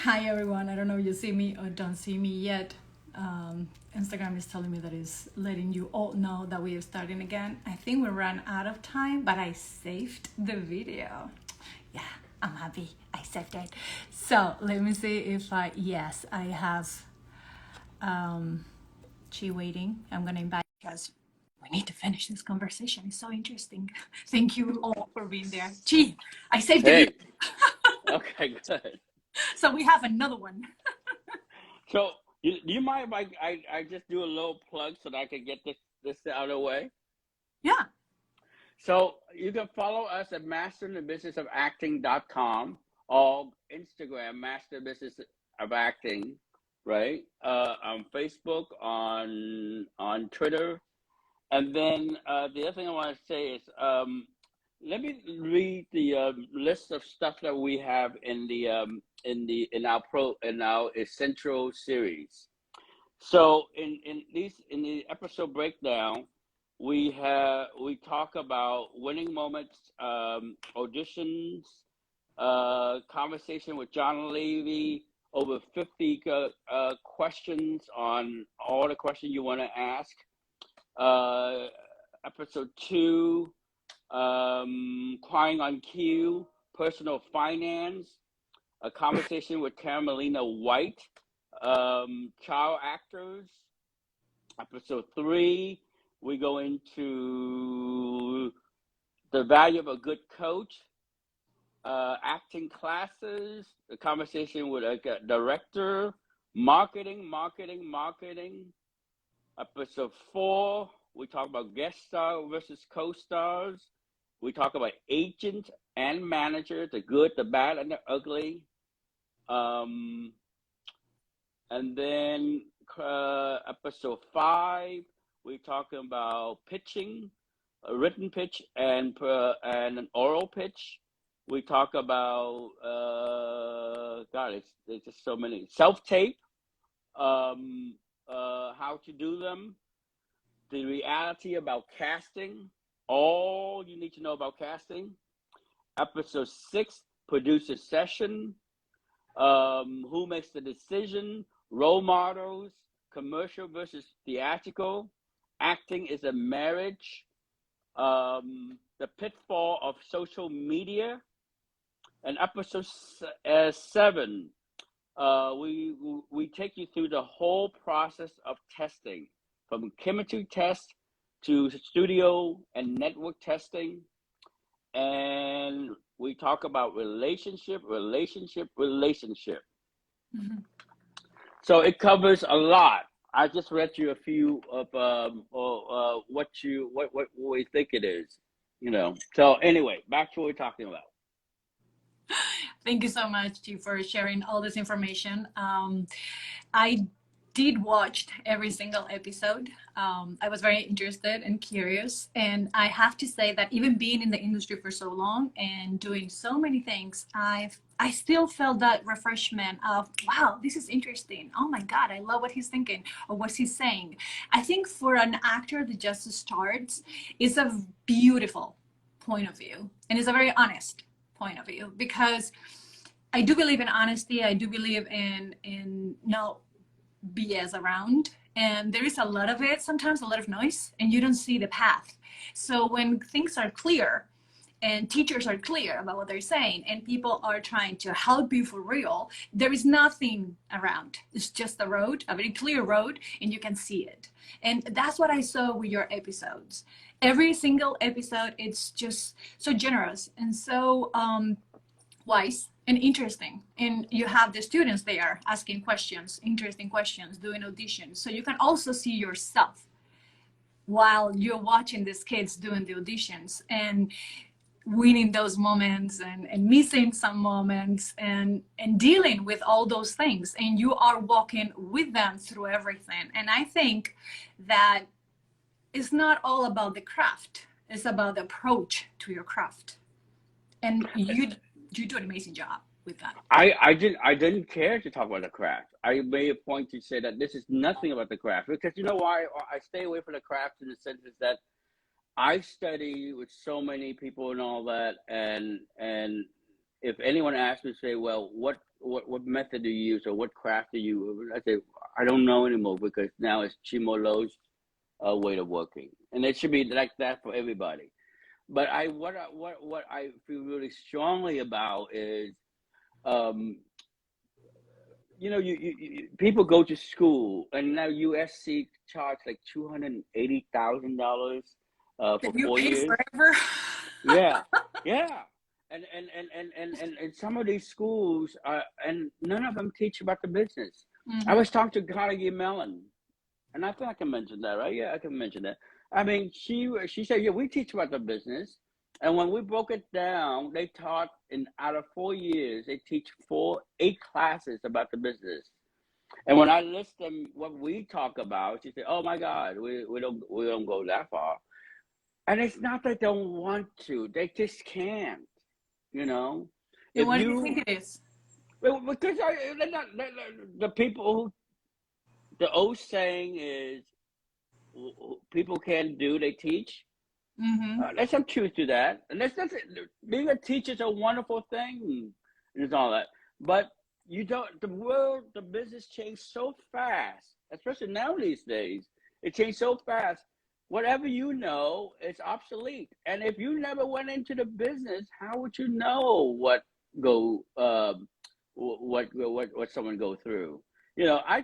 Hi everyone. I don't know if you see me or don't see me yet. Instagram is telling me that it's letting you all know that we are starting again. I think we ran out of time, but I saved the video. Yeah, I'm happy. I saved it. So let me see if yes, I have Chi waiting. I'm gonna invite because we need to finish this conversation. It's so interesting. Thank you all for being there. Chi, I saved the video. Hey, okay, good. So we have another one. So, do you mind if I just do a little plug so that I can get this out of the way? Yeah. So, you can follow us at masterthebusinessofacting.com or Instagram, Master Business of Acting, right? On Facebook, on Twitter. And then the other thing I want to say is let me read the list of stuff that we have in our essential series. So in the episode breakdown, we talk about winning moments, auditions, conversation with John Levy, over 50 questions on all the questions you want to ask. Episode 2, Crying on Cue, Personal Finance, a conversation with Carmelina White, child actors. Episode 3, we go into the value of a good coach, acting classes, a conversation with a director, marketing. Episode 4, we talk about guest star versus co-stars. We talk about agent and manager, the good, the bad, and the ugly. And then episode 5, we talking about pitching, a written pitch and an oral pitch. We talk about there's just so many self-tape, how to do them, the reality about casting, all you need to know about casting. Episode 6, producer session, who makes the decision, role models, commercial versus theatrical, acting is a marriage, the pitfall of social media. And episode 7, we take you through the whole process of testing, from chemistry test to studio and network testing. And we talk about relationship. Mhm. So it covers a lot. I just read you a few of what we think it is, So anyway, back to what we're talking about. Thank you so much, Chi, for sharing all this information. I did watch every single episode. I was very interested and curious, and I have to say that even being in the industry for so long and doing so many things, I still felt that refreshment of wow, this is interesting. Oh my God, I love what he's thinking or what he's saying. I think for an actor that just starts, it's a beautiful point of view, and it's a very honest point of view because I do believe in honesty. I do believe in no BS around. And there is a lot of it, sometimes a lot of noise, and you don't see the path. So when things are clear and teachers are clear about what they're saying and people are trying to help you for real, there is nothing around. It's just a road, a very clear road, and you can see it. And that's what I saw with your episodes. Every single episode, it's just so generous and so wise and interesting, and you have the students there asking questions, interesting questions, doing auditions, so you can also see yourself while you're watching these kids doing the auditions and winning those moments and missing some moments and dealing with all those things, and you are walking with them through everything. And I think that it's not all about the craft, it's about the approach to your craft, and you do an amazing job with that. I didn't care to talk about the craft. I made a point to say that this is nothing about the craft, because you know why I stay away from the craft, in the sense is that I study with so many people and all that, and if anyone asks me, say, well, what method do you use or what craft do you? I say I don't know anymore because now it's Chimolo's way of working, and it should be like that for everybody. But what I feel really strongly about is, um, people go to school, and now USC charge like $280,000 Can for you four pay years. forever? Yeah, yeah. And some of these schools and none of them teach about the business. I was talking to Carnegie Mellon, and I think I can mention that, right? Yeah, I can mention that. I mean, she said, yeah, we teach about the business. And when we broke it down, they taught out of 4 years, they teach 8 classes about the business. And when I list them what we talk about, she said, oh my God, we don't go that far. And it's not that they don't want to, they just can't, you know. Then If what do you you think it is? because the people who, the old saying is, people can't do, they teach. There's some truth to that, and being a teacher is a wonderful thing, and all that. But you don't. The business changed so fast, especially now these days. It changed so fast. Whatever you know is obsolete, and if you never went into the business, how would you know go what someone go through? I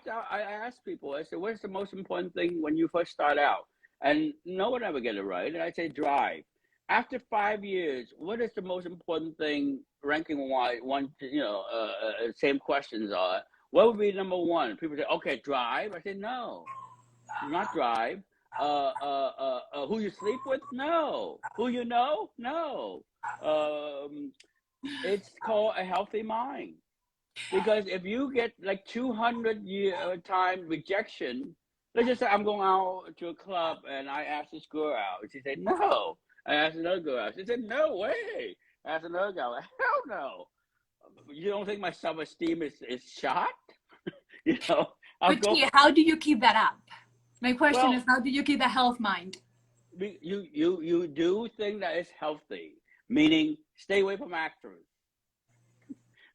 ask people. I said, "What's the most important thing when you first start out?" And no one ever get it right. And I say drive. After 5 years, what is the most important thing ranking wise? Same questions are. What would be number one? People say, okay, drive. I say, no, not drive. Who you sleep with? No. Who you know? No. It's called a healthy mind. Because if you get like 200 time rejection, let's just say I'm going out to a club and I asked this girl out. And she said, no. I asked another girl out. She said, no way. I asked another girl, hell no. You don't think my self-esteem is shot? I'll But go T, for, how do you keep that up? My question is, well, how do you keep a health mind? you do things that is healthy, meaning stay away from actors,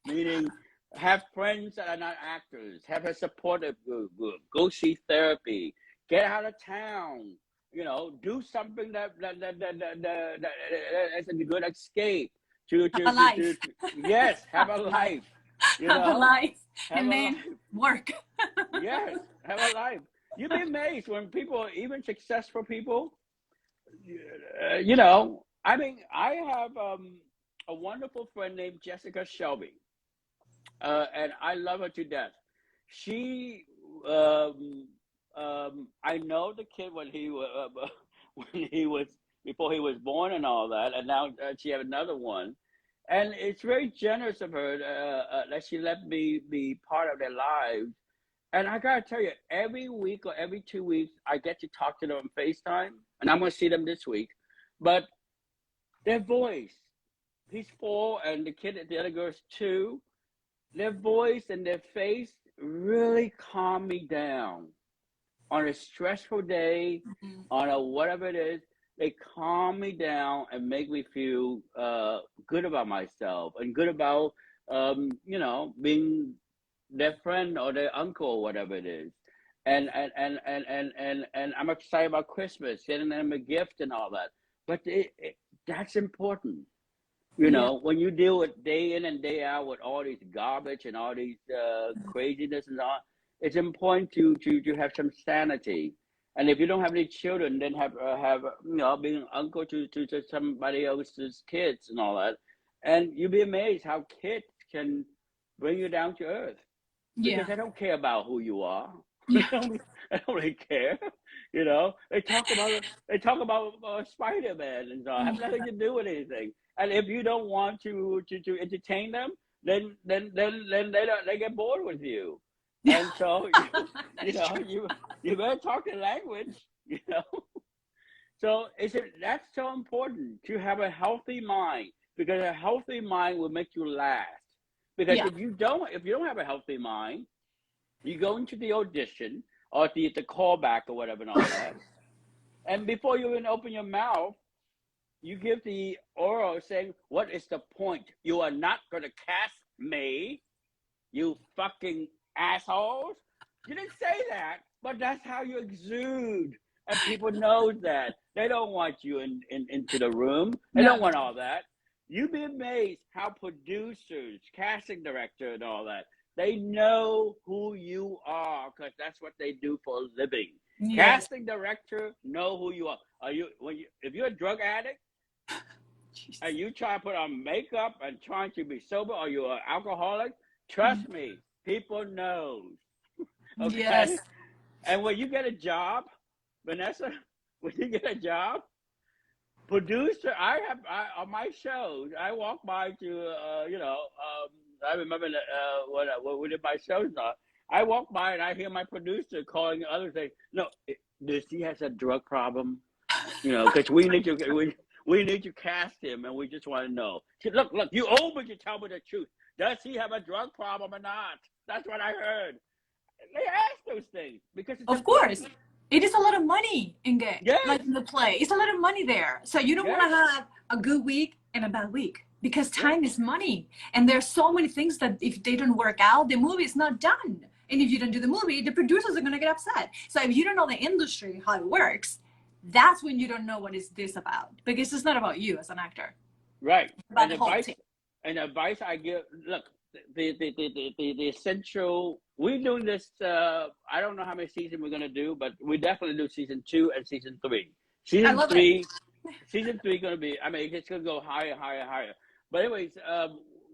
meaning have friends that are not actors, have a supportive group, go see therapy, get out of town, do something that's a good escape Have a life. yes, have a Have a life. life, Have a life. have And a then life. work. Yes, have a life. You'd be amazed when people, even successful people, I mean, I have a wonderful friend named Jessica Shelby, and I love her to death. She, I know the kid when he when he was before he was born and all that, and now she have another one, and it's very generous of her that she let me be part of their lives. And I gotta tell you, every week or every 2 weeks, I get to talk to them on FaceTime, and I'm gonna see them this week. But their voice, he's 4, and the other girl's 2. Their voice and their face really calm me down on a stressful day, on a whatever it is. They calm me down and make me feel good about myself and good about being their friend or their uncle or whatever it is. And I'm excited about Christmas, getting them a gift and all that. But that's important. Yeah. When you deal with day in and day out with all these garbage and all these craziness and all, it's important to have some sanity. And if you don't have any children, then have being an uncle to somebody else's kids and all that, and you'll be amazed how kids can bring you down to earth because Yeah. they don't care about who you are. Yeah. They don't really care. They talk about Spider-Man and so have nothing to do with anything. And if you don't want to entertain them, then they get bored with you. And so That is true. you better talk the language. So that's so important to have a healthy mind because a healthy mind will make you last. Because Yeah. if you don't have a healthy mind, you go into the audition or the callback or whatever and all that, and before you even open your mouth, you give the oral saying, what is the point? You are not going to cast me, you fucking assholes. You didn't say that, but that's how you exude. And people know that. They don't want you into the room. They No. don't want all that. You'd be amazed how producers, casting director, and all that, they know who you are because that's what they do for a living. Yes. Casting director know who you are. If you're a drug addict and you try to put on makeup and trying to be sober, or you're an alcoholic, trust me, people know. Okay? Yes. And when you get a job, Vanessa, when you get a job, producer, on my shows, I walk by to, I remember when we did my shows now, I walk by and I hear my producer calling others saying, no, this, he has a drug problem, because we need to cast him and we just want to know. Look, you owe me to tell me the truth. Does he have a drug problem or not? That's what I heard. They ask those things because it's Of course. important. It is a lot of money in the Yes. in the play. It's a lot of money there. So you don't want to have a good week and a bad week because time is money. And there's so many things that if they don't work out, the movie is not done. And if you don't do the movie, the producers are going to get upset. So if you don't know the industry, how it works, that's when you don't know what is this about, because it's not about you as an actor. Right. About the whole team. And advice I give, look, the essential, we're doing this, I don't know how many seasons we're going to do, but we definitely do season 2 and season 3. Season 3 going to be, it's going to go higher. But anyways,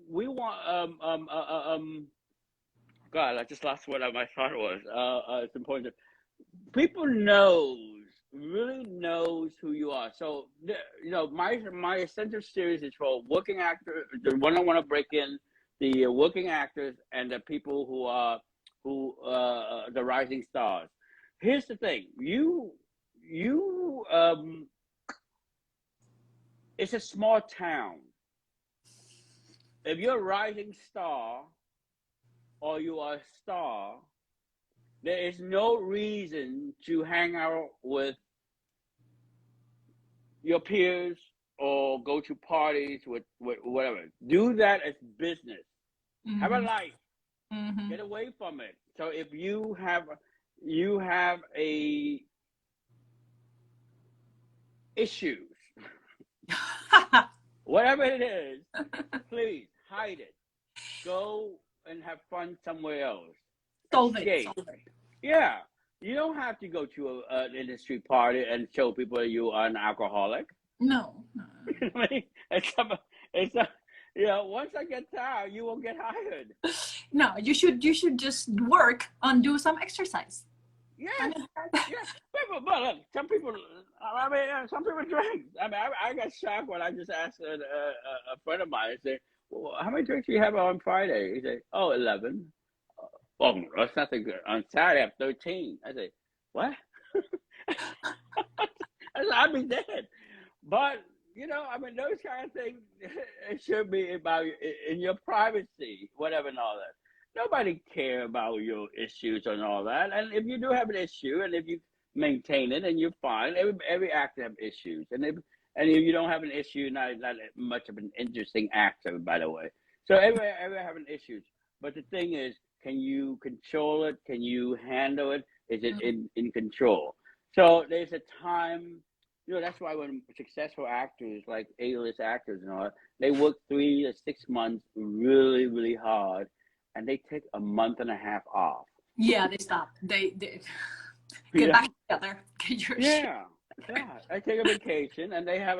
we want, God, I just lost what my thought was. It's important. People really knows who you are. So, my essential series is for working actors, the one I want to break in, the working actors and the people who are the rising stars. Here's the thing: it's a small town. If you're a rising star or you are a star, there is no reason to hang out with your peers or go to parties with whatever. Do that as business. Mm-hmm. Have a life. Mm-hmm. Get away from it. So if you have a issues, whatever it is, please hide it. Go and have fun somewhere else. Solve it. Yeah. You don't have to go to an industry party and show people that you are an alcoholic. No. I mean, once I get tired, you won't get hired. No, you should just work on do some exercise. Yes. But look, some people drink. I got shocked when I just asked a friend of mine. I said, well, how many drinks do you have on Friday? He said, 11. Oh, that's nothing good. On Saturday, I have 13. I say, what? I said, I'd be dead. But, those kind of things, it should be about in your privacy, whatever and all that. Nobody care about your issues and all that. And if you do have an issue and if you maintain it and you're fine, every actor have issues. And if you don't have an issue, not much of an interesting actor, by the way. So everybody having issues. But the thing is, can you control it? Can you handle it? Is it in control? So there's a time, that's why when successful actors, like A-list actors and all that, they work 3 to 6 months really, really hard, and they take a month and a half off. Yeah, they stop. They get back together. Get your shit. Yeah. They take a vacation, and they have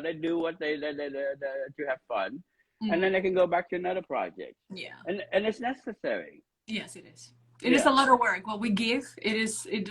they do what they to have fun. And then they can go back to another project. Yeah. And it's necessary. Yes, it is. It is a lot of work. What we give,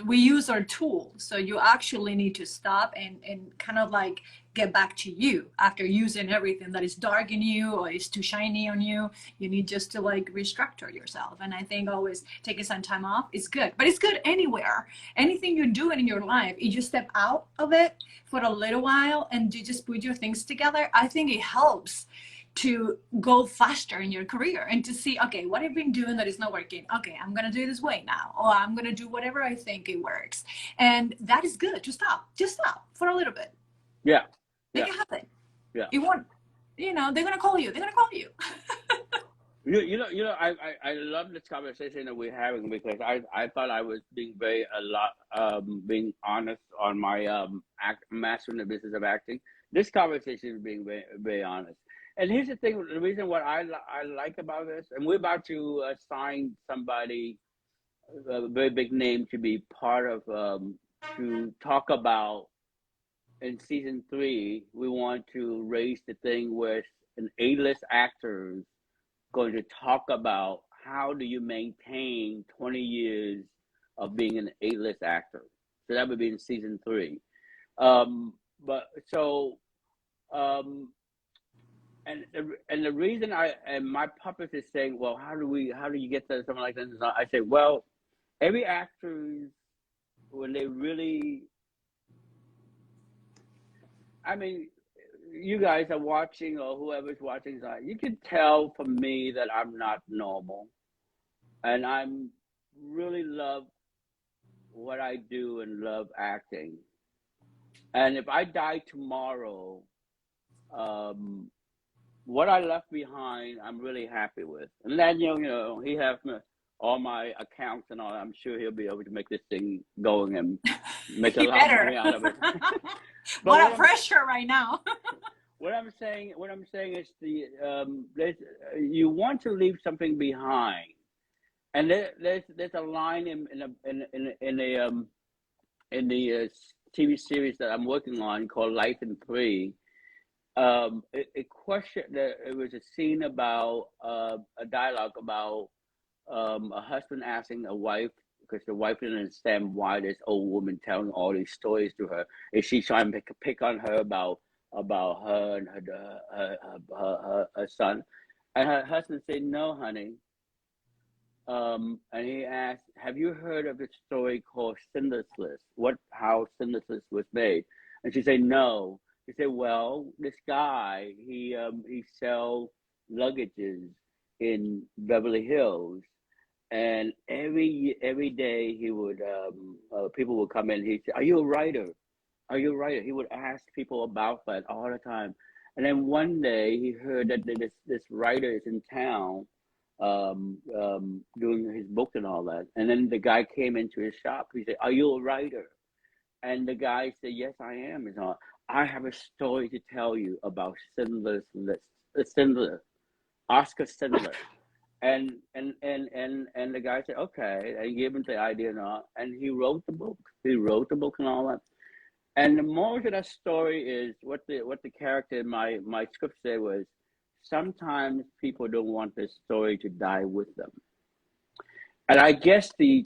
we use our tools. So you actually need to stop and kind of like get back to you after using everything that is dark in you or is too shiny on you. You need just to like restructure yourself. And I think always taking some time off is good. But it's good anywhere. Anything you're doing in your life, you just step out of it for a little while and you just put your things together. I think it helps to go faster in your career and to see, okay, what I've been doing that is not working. Okay, I'm going to do it this way now, or I'm going to do whatever I think it works. And that is good. Just stop for a little bit. Yeah. Make Yeah. it happen. Yeah. It won't, they're gonna call you. They're gonna call you. I love this conversation that we're having because I thought I was being being honest on my mastering the business of acting. This conversation is being very, very honest. And here's the thing: the reason what I like about this, and we're about to assign somebody, a very big name, to be part of to talk about in season 3. We want to raise the thing with an A-list actors going to talk about how do you maintain 20 years of being an A-list actor. So that would be in season 3. But so and the reason and my puppet is saying, well, how do you get to something like this? I say, well, every actor, when they really, I mean, you guys are watching, or whoever's watching, you can tell from me that I'm not normal, and I'm really love what I do and love acting. And if I die tomorrow, what I left behind, I'm really happy with. And then he has all my accounts and all. I'm sure he'll be able to make this thing going and make a He lot of better. money out of it. But What a pressure right now. what I'm saying is you want to leave something behind, and there's a line in the TV series that I'm working on called Life in 3. It was a scene about a dialogue about a husband asking a wife, because the wife didn't understand why this old woman telling all these stories to her, and she's trying to pick on her about her and her son, and her husband said, "No, honey." And he asked, "Have you heard of a story called Schindler's List? How Schindler's List was made?" And she said, "No." He said, "Well, this guy, he sell luggages in Beverly Hills, and every day he would people would come in. He'd say, 'Are you a writer? Are you a writer?' He would ask people about that all the time. And then one day he heard that this writer is in town doing his book and all that. And then the guy came into his shop. He said, 'Are you a writer?' And the guy said, 'Yes, I am.' He's all, 'I have a story to tell you about Schindler's List, Oscar Schindler.'" And the guy said, "Okay," and he gave him the idea and all, and he wrote the book. He wrote the book and all that. And the moral of that story is what the character in my script said was, sometimes people don't want this story to die with them. And I guess the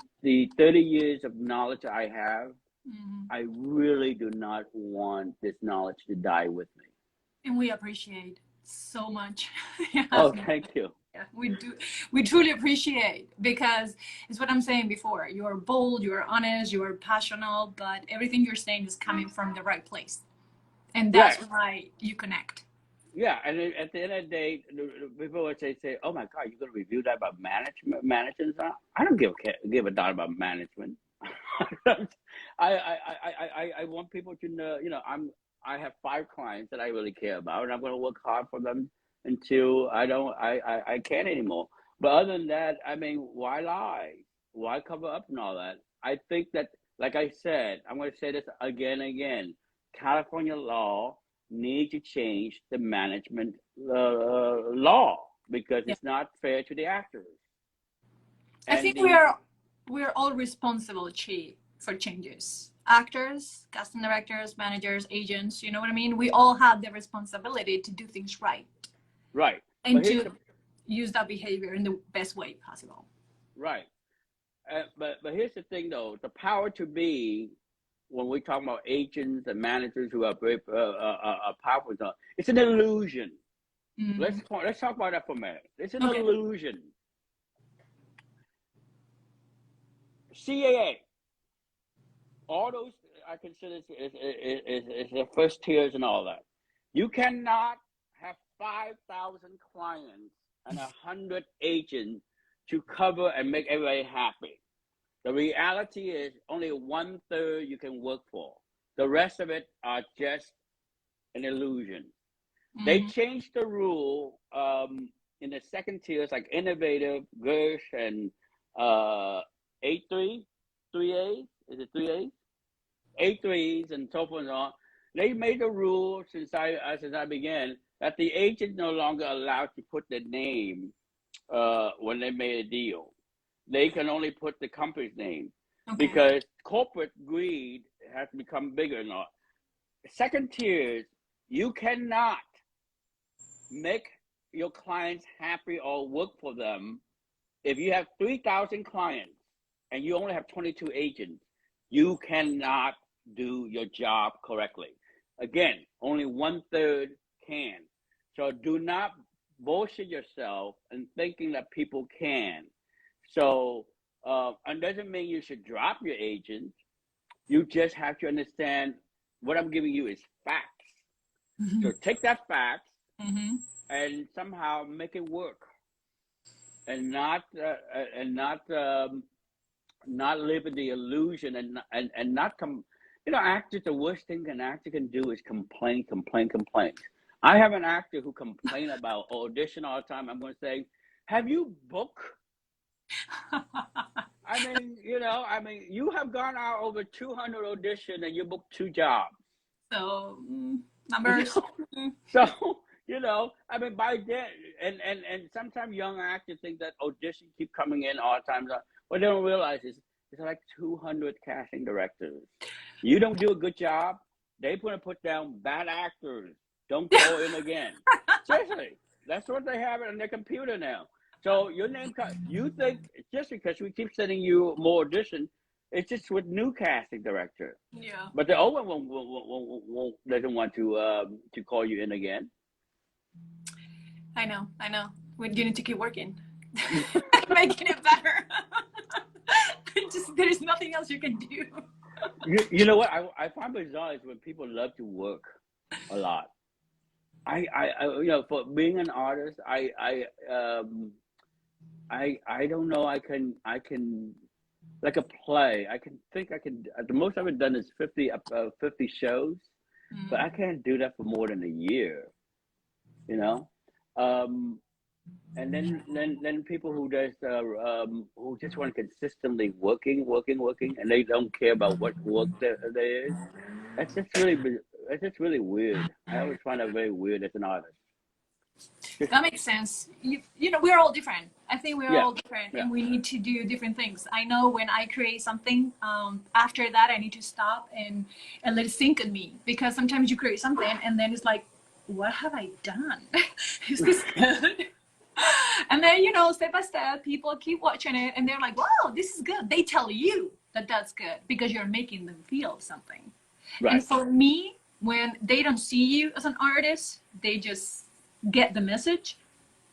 30 years of knowledge I have, I really do not want this knowledge to die with me. And we appreciate so much. Oh, thank you. Yeah, we do. We truly appreciate, because it's what I'm saying before. You're bold, you're honest, you're passionate, but everything you're saying is coming from the right place, and that's why you connect. Yeah, and at the end of the day, people would say, "Oh my God, you're going to review that about management?" I don't give a darn about management. I want people to know, I have 5 clients that I really care about, and I'm going to work hard for them until I can't anymore. But other than that, I mean, why lie? Why cover up and all that? I think that, like I said, I'm going to say this again and again. California law needs to change the management law, because it's not fair to the actors. I think we're all responsible, Chi, for changes. Actors, casting directors, managers, agents, you know what I mean? We all have the responsibility to do things right. Right. And to use that behavior in the best way possible. Right. But here's the thing, though. The power to be, when we talk about agents and managers who are very powerful, it's an illusion. Let's talk about that for a minute. It's an illusion. CAA, all those I consider is the first tiers and all that. You cannot have 5,000 clients and 100 agents to cover and make everybody happy. The reality is only 1/3 you can work for. The rest of it are just an illusion. They Mm-hmm. changed the rule in the second tiers, like innovative, Gersh, and A3, 3As. Is it 3As? A3s and so forth and on. They made a rule since I began that the agent no longer allowed to put the name when they made a deal. They can only put the company's name Okay. because corporate greed has become bigger now. Second tiers, you cannot make your clients happy or work for them. If you have 3,000 clients and you only have 22 agents, you cannot do your job correctly. Again, only 1/3 can. So do not bullshit yourself and thinking that people can. So, it doesn't mean you should drop your agent. You just have to understand what I'm giving you is facts. Mm-hmm. So take that facts Mm-hmm. and somehow make it work, and not live in the illusion, and not come. Actors, the worst thing an actor can do is complain, complain, complain. I have an actor who complain about audition all the time. I'm going to say, have you booked? You have gone out over 200 auditions and you booked 2 jobs. So You numbers. know, Mm. so by then, and sometimes young actors think that auditions keep coming in all the time. What they don't realize is it's like 200 casting directors. You don't do a good job, they put down bad actors. Don't call in again. Seriously, that's what they have on their computer now. So your name, you think just because we keep sending you more auditions, it's just with new casting director. Yeah. But the old one doesn't want to call you in again. I know. I know. We need to keep working, making it better. There's nothing else you can do. You know what I find bizarre is when people love to work a lot. For being an artist, I don't know. I can like a play. I can. The most I've done is 50 shows, but I Mm. can't do that for more than a year. You know, um, and then people who just want consistently working, and they don't care about what work there is. That's just really that's just really weird. I always find that very weird as an artist. Just That makes sense. We're all different. I think we're yeah, all different, yeah, and we need to do different things. I know when I create something, after that I need to stop and let it sink in me, because sometimes you create something and then it's like, what have I done? Is this good? And then step by step, people keep watching it, and they're like, "Wow, this is good." They tell you that that's good because you're making them feel something. And right, for me, when they don't see you as an artist, they just get the message.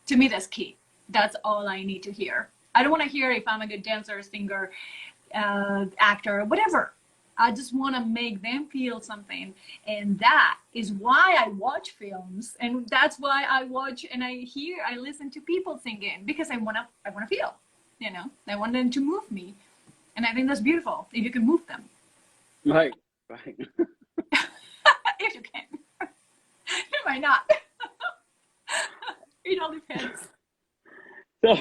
To me, that's key. That's all I need to hear. I don't want to hear if I'm a good dancer, singer, actor, whatever. I just want to make them feel something. And that is why I watch films. And that's why I watch and I listen to people singing, because I want to feel, I want them to move me. And I think that's beautiful if you can move them. right, right. If you can. You might not. It all depends. So,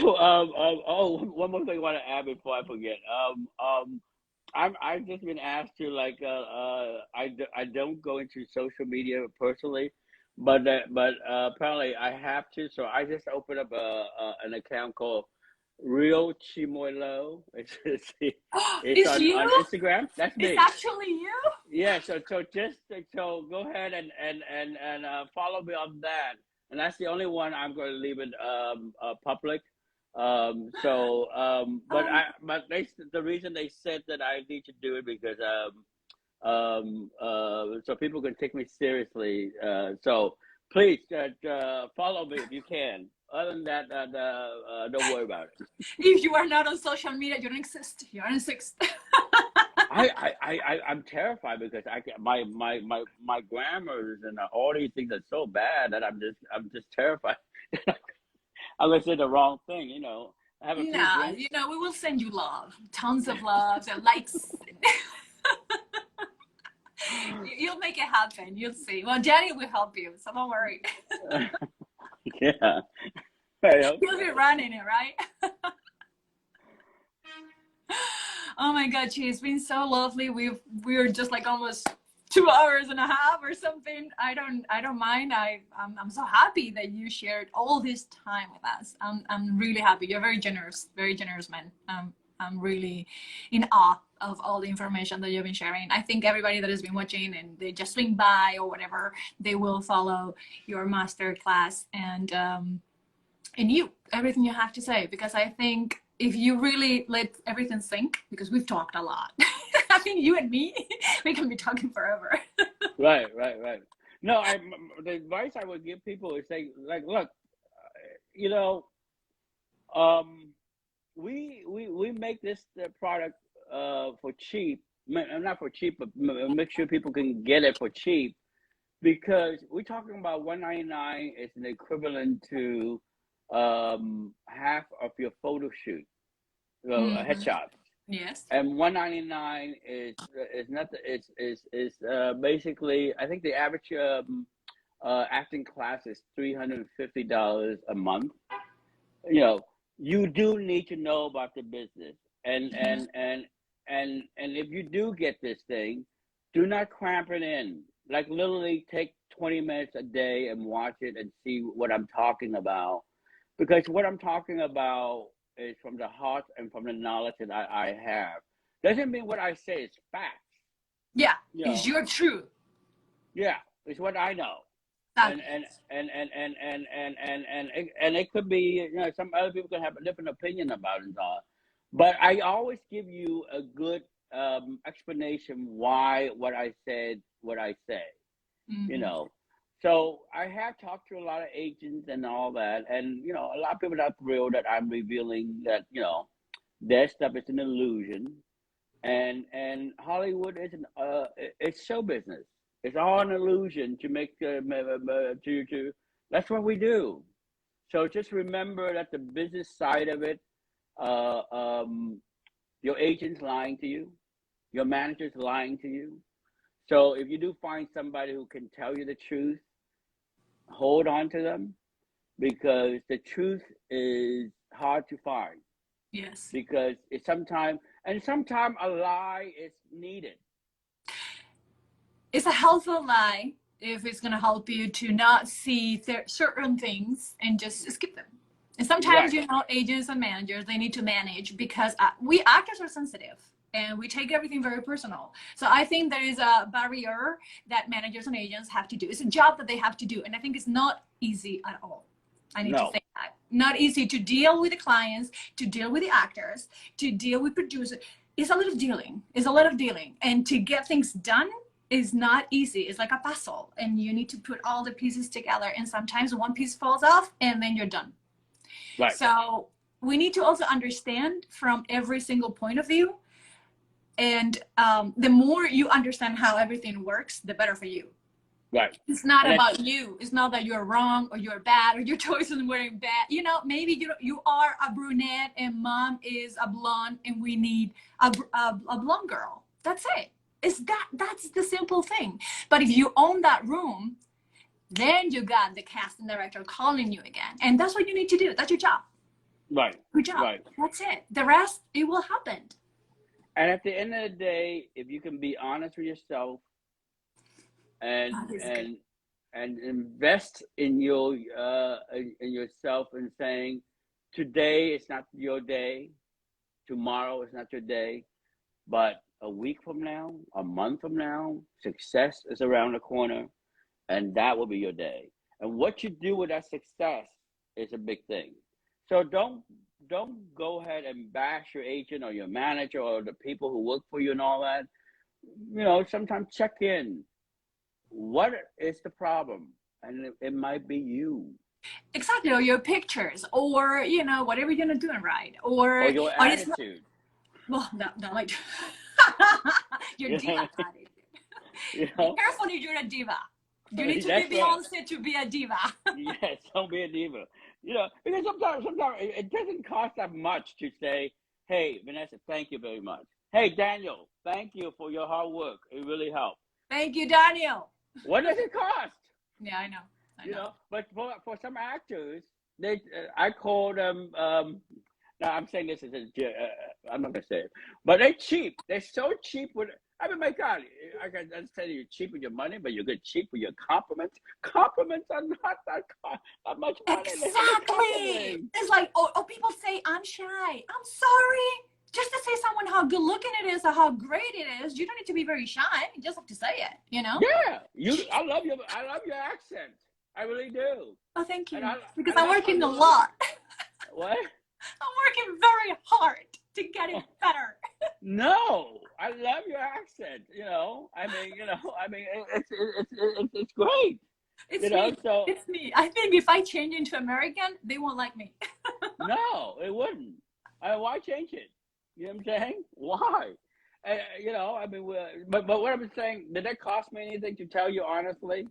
one more thing I want to add before I forget. I've just been asked to I don't go into social media personally, but apparently I have to. So I just opened up an account called Real Chimoilo. It's It's on you? Instagram. That's It's me. actually you? Yeah, so go ahead and follow me on that, and that's the only one I'm going to leave it public. But the reason they said that I need to do it because so people can take me seriously. So please follow me if you can. Other than that, don't worry about it. If you are not on social media, you don't exist. You're in sixth. I'm terrified because my grammars and all these things are so bad that I'm just terrified. I'm gonna say the wrong thing. I have a few Nah, drinks. we will send you love. Tons of love and likes. You'll make it happen. You'll see. Well, Danny will help you, so don't worry. Yeah, I hope You'll be so. running it, right? Oh my God, Chi, it's been so lovely. We're just like almost 2 hours and a half or something. I don't mind. I'm so happy that you shared all this time with us. I'm really happy. You're very generous man. I'm really in awe of all the information that you've been sharing. I think everybody that has been watching and they just swing by or whatever, they will follow your master class and you everything you have to say, because I think if you really let everything sink, because we've talked a lot. I think you and me, we can be talking forever. Right, right, right. No, the advice I would give people is say, like, look, you know, um, we make this product for cheap, not for cheap, but make sure people can get it for cheap, because we're talking about 199 is an equivalent to half of your photo shoot, a Hmm. headshot. Yes. And 199 is not is basically, I think the average acting class is $350 a month. You know, you do need to know about the business, and Mhm. if you do get this thing, do not cramp it in. Like, literally take 20 minutes a day and watch it and see what I'm talking about, because what I'm talking about is from the heart and from the knowledge that I have. Doesn't mean what I say is facts. Yeah, You it's know, your truth. yeah, it's what I know. and Exactly. and and and and and and and and it, and it could be, some other people can have a different opinion about it and all, but I always give you a good explanation why what I said what I say, you Hmm. know. So I have talked to a lot of agents and all that, and a lot of people are thrilled that I'm revealing that their stuff is an illusion, and Hollywood is it's show business. It's all an illusion to make to that's what we do. So just remember that the business side of it, uh, um, your agent's lying to you, your manager's lying to you. So if you do find somebody who can tell you the truth, hold on to them, because the truth is hard to find, Yes. because it's sometimes a lie is needed. It's a helpful lie if it's going to help you to not see certain things and just skip them. And sometimes, Right. agents and managers, they need to manage because we actors are sensitive and we take everything very personal. So I think there is a barrier that managers and agents have to do. It's a job that they have to do. And I think it's not easy at all. I need to No. say that. Not easy to deal with the clients, to deal with the actors, to deal with producers. It's a lot of dealing. It's a lot of dealing. And to get things done is not easy. It's like a puzzle. And you need to put all the pieces together. And sometimes one piece falls off and then you're done. Right. So we need to also understand from every single point of view. And the more you understand how everything works, the better for you. Right. It's not And about you. It's not that you're wrong or you're bad or your choices were bad. Maybe you are a brunette and mom is a blonde and we need a blonde girl. That's it. That's the simple thing. But if you own that room, then you got the casting director calling you again. And that's what you need to do. That's your job. right. Good job. Right. That's it. The rest, it will happen. And at the end of the day, if you can be honest with yourself, and That is good. and and invest in in yourself, and saying, today is not your day, tomorrow is not your day, but a week from now, a month from now, success is around the corner, and that will be your day. And what you do with that success is a big thing. So don't go ahead and bash your agent or your manager or the people who work for you and all that. Sometimes check in. What is the problem? And it might be you, Exactly. Or your pictures or, whatever you're not doing right. or Or your it's not, attitude. well, not like your You diva know, attitude. you Be know? careful if you're a diva. You need to be That's right. Beyonce to be a diva. Yes, don't be a diva. Because sometimes it doesn't cost that much to say, "Hey, Vanessa, thank you very much. Hey, Daniel, thank you for your hard work. It really helped. Thank you, Daniel. What does it cost? Yeah, I know. I know. But for some actors, I call them. Now I'm saying this as I'm not gonna say it, but they're cheap. They're so cheap with. I mean, my God, I can tell you, you're cheap with your money, but you're good cheap with your compliments. Compliments are not that much money. Exactly. It's like, oh, people say I'm shy. I'm sorry. Just to say someone how good looking it is or how great it is, you don't need to be very shy. You just have to say it, you know? Yeah, I love your accent. I really do. Oh, thank you. And Because I I'm like how working a you lot. What? I'm working very hard to get it better. No, I love your accent. It's great. It's me. So It's me. I think if I change into American, they won't like me. no, it wouldn't. Why change it? You know what I'm saying? Why? But what I'm saying, did that cost me anything to tell you honestly?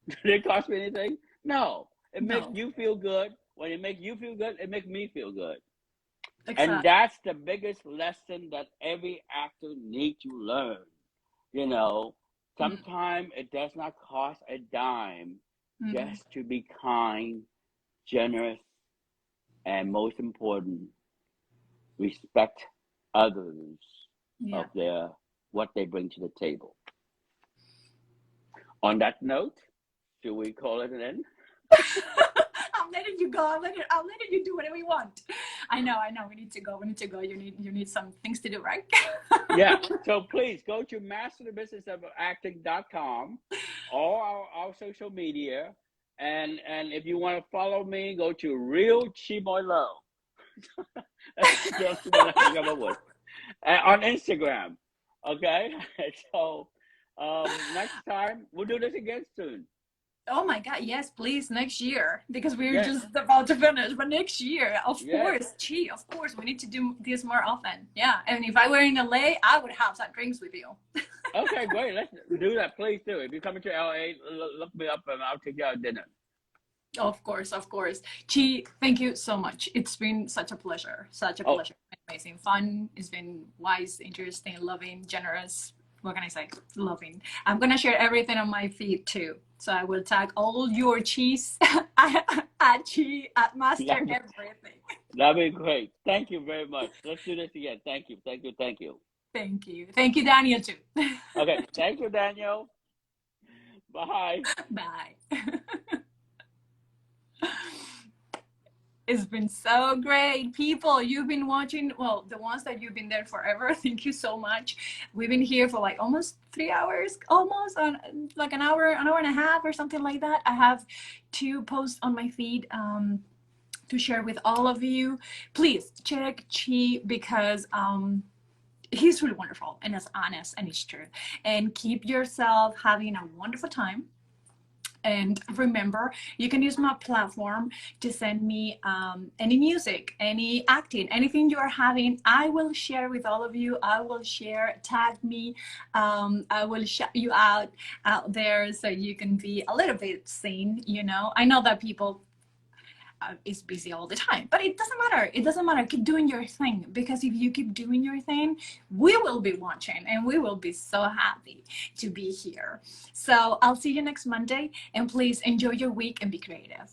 Did it cost me anything? No. It makes No. you feel good. When it makes you feel good, it makes me feel good. And Exactly. that's the biggest lesson that every actor needs to learn. Sometimes it does not cost a dime just to be kind, generous, and most important, respect others of what they bring to the table. On that note, should we call it an end? I'm letting you go. I'm letting you do whatever you want. I know. We need to go. You need some things to do, right? Yeah. So please go to masterthebusinessofacting.com, all our social media, and if you want to follow me, go to Real Muoi Lo. That's the only one I can come up with. On Instagram. Okay. So next time we'll do this again soon. Oh my God, yes, please, next year, because we're Yes. just about to finish, but next year, of Yes. course, we need to do this more often. Yeah, and if I were in LA, I would have some drinks with you. Okay, great. Let's do that. Please do. If you're coming to LA, look me up and I'll take you out dinner. Of course. Chi, thank you so much. It's been such a pleasure. Amazing, fun. It's been wise, interesting, loving, generous. What can I say? Loving. I'm gonna share everything on my feed too. So I will tag all your cheese at Chi, at Master, everything. That'd be great. Thank you very much. Let's do this again. Thank you. Thank you, Daniel, too. Okay. Thank you, Daniel. Bye. Bye. It's been so great. People, you've been watching, well, the ones that you've been there forever, thank you so much. We've been here for like almost 3 hours, almost on like an hour and a half or something like that. I have 2 posts on my feed to share with all of you. Please check Chi, because he's really wonderful and it's honest and it's true. And keep yourself having a wonderful time. And remember, you can use my platform to send me any music, any acting, anything you are having. I will share with all of you. I will share, tag me. I will shout you out there so you can be a little bit seen. I know that people is busy all the time, but it doesn't matter. Keep doing your thing, because if you keep doing your thing, we will be watching and we will be so happy to be here. So I'll see you next Monday, and please enjoy your week and be creative.